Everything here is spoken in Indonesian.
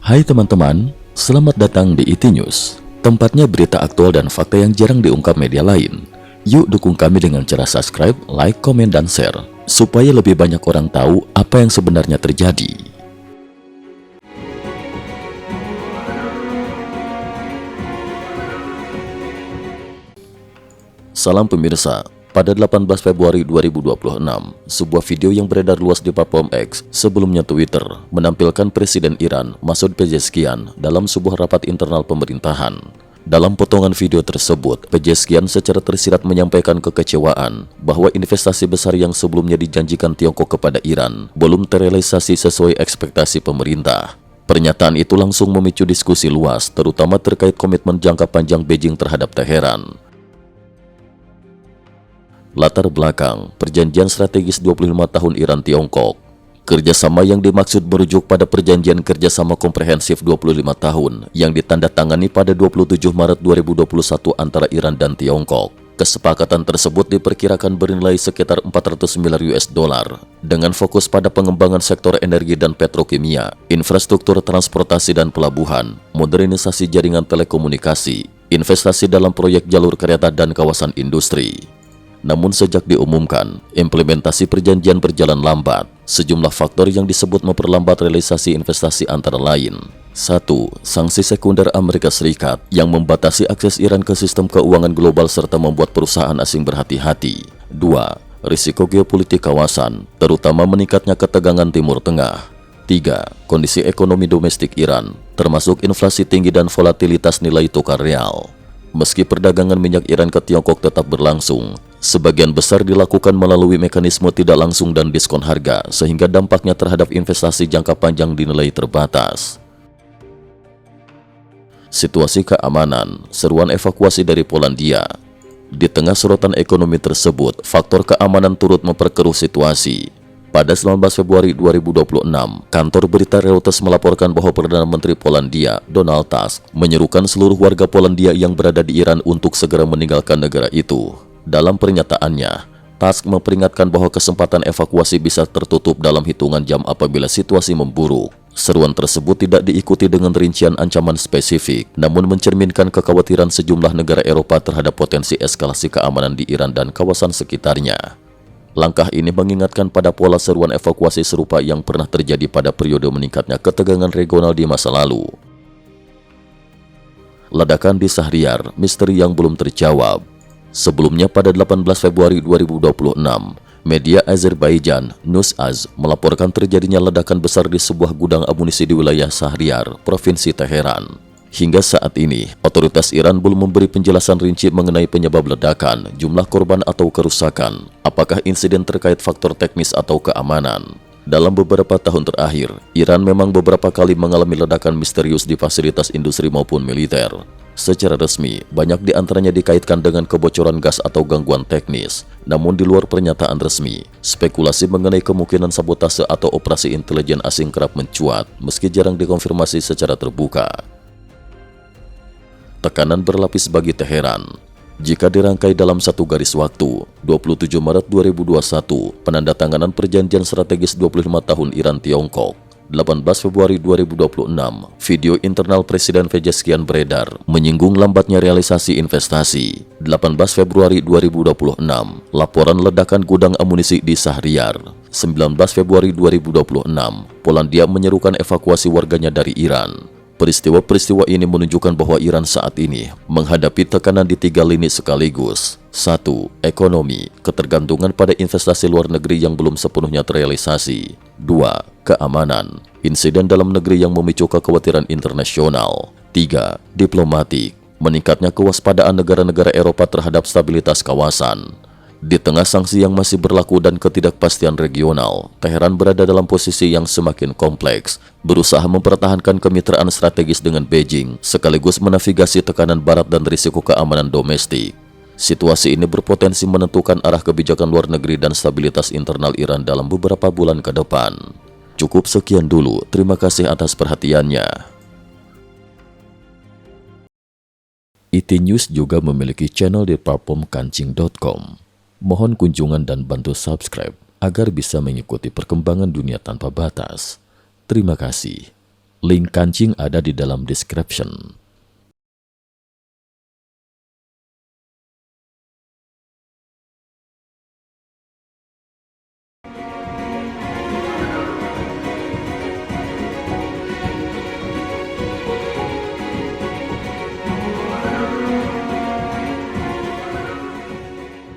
Hai teman-teman, selamat datang di IT News, tempatnya berita aktual dan fakta yang jarang diungkap media lain. Yuk dukung kami dengan cara subscribe, like, komen, dan share, supaya lebih banyak orang tahu apa yang sebenarnya terjadi. Salam pemirsa. Pada 18 Februari 2026, sebuah video yang beredar luas di platform X, sebelumnya Twitter, menampilkan Presiden Iran, Masoud Pezeshkian, dalam sebuah rapat internal pemerintahan. Dalam potongan video tersebut, Pezeshkian secara tersirat menyampaikan kekecewaan bahwa investasi besar yang sebelumnya dijanjikan Tiongkok kepada Iran belum terrealisasi sesuai ekspektasi pemerintah. Pernyataan itu langsung memicu diskusi luas, terutama terkait komitmen jangka panjang Beijing terhadap Teheran. Latar belakang perjanjian strategis 25 tahun Iran-Tiongkok. Kerjasama yang dimaksud merujuk pada perjanjian kerjasama komprehensif 25 tahun yang ditandatangani pada 27 Maret 2021 antara Iran dan Tiongkok. Kesepakatan tersebut diperkirakan bernilai sekitar 400 miliar US dollar dengan fokus pada pengembangan sektor energi dan petrokimia, infrastruktur transportasi dan pelabuhan, modernisasi jaringan telekomunikasi, investasi dalam proyek jalur kereta dan kawasan industri. Namun sejak diumumkan, implementasi perjanjian berjalan lambat. Sejumlah faktor yang disebut memperlambat realisasi investasi antara lain: 1. Sanksi sekunder Amerika Serikat yang membatasi akses Iran ke sistem keuangan global serta membuat perusahaan asing berhati-hati. 2. Risiko geopolitik kawasan, terutama meningkatnya ketegangan Timur Tengah. 3. Kondisi ekonomi domestik Iran, termasuk inflasi tinggi dan volatilitas nilai tukar real. Meski perdagangan minyak Iran ke Tiongkok tetap berlangsung, sebagian besar dilakukan melalui mekanisme tidak langsung dan diskon harga, sehingga dampaknya terhadap investasi jangka panjang dinilai terbatas. Situasi keamanan, seruan evakuasi dari Polandia. Di tengah sorotan ekonomi tersebut, faktor keamanan turut memperkeruh situasi. Pada 19 Februari 2026, kantor berita Reuters melaporkan bahwa Perdana Menteri Polandia, Donald Tusk, menyerukan seluruh warga Polandia yang berada di Iran untuk segera meninggalkan negara itu. Dalam pernyataannya, Tusk memperingatkan bahwa kesempatan evakuasi bisa tertutup dalam hitungan jam apabila situasi memburuk. Seruan tersebut tidak diikuti dengan rincian ancaman spesifik, namun mencerminkan kekhawatiran sejumlah negara Eropa terhadap potensi eskalasi keamanan di Iran dan kawasan sekitarnya. Langkah ini mengingatkan pada pola seruan evakuasi serupa yang pernah terjadi pada periode meningkatnya ketegangan regional di masa lalu. Ledakan di Shahryar, misteri yang belum terjawab. Sebelumnya pada 18 Februari 2026, media Azerbaijan, Nusaz, melaporkan terjadinya ledakan besar di sebuah gudang amunisi di wilayah Shahryar, Provinsi Teheran. Hingga saat ini, otoritas Iran belum memberi penjelasan rinci mengenai penyebab ledakan, jumlah korban atau kerusakan, apakah insiden terkait faktor teknis atau keamanan. Dalam beberapa tahun terakhir, Iran memang beberapa kali mengalami ledakan misterius di fasilitas industri maupun militer. Secara resmi, banyak di antaranya dikaitkan dengan kebocoran gas atau gangguan teknis. Namun di luar pernyataan resmi, spekulasi mengenai kemungkinan sabotase atau operasi intelijen asing kerap mencuat, meski jarang dikonfirmasi secara terbuka. Tekanan berlapis bagi Teheran. Jika dirangkai dalam satu garis waktu, 27 Maret 2021, penandatanganan perjanjian strategis 25 tahun Iran-Tiongkok. 18 Februari 2026, video internal Presiden Pezeshkian beredar, menyinggung lambatnya realisasi investasi. 18 Februari 2026, laporan ledakan gudang amunisi di Shahryar. 19 Februari 2026, Polandia menyerukan evakuasi warganya dari Iran. Peristiwa-peristiwa ini menunjukkan bahwa Iran saat ini menghadapi tekanan di 3 lini sekaligus. 1. Ekonomi, ketergantungan pada investasi luar negeri yang belum sepenuhnya terrealisasi. 2. Keamanan, insiden dalam negeri yang memicu kekhawatiran internasional. 3. Diplomatik, meningkatnya kewaspadaan negara-negara Eropa terhadap stabilitas kawasan. Di tengah sanksi yang masih berlaku dan ketidakpastian regional, Teheran berada dalam posisi yang semakin kompleks, berusaha mempertahankan kemitraan strategis dengan Beijing, sekaligus menavigasi tekanan barat dan risiko keamanan domestik. Situasi ini berpotensi menentukan arah kebijakan luar negeri dan stabilitas internal Iran dalam beberapa bulan ke depan. Cukup sekian dulu, terima kasih atas perhatiannya. IT News juga memiliki channel di platform kancing.com. Mohon kunjungan dan bantu subscribe agar bisa mengikuti perkembangan dunia tanpa batas. Terima kasih. Link kancing ada di dalam description.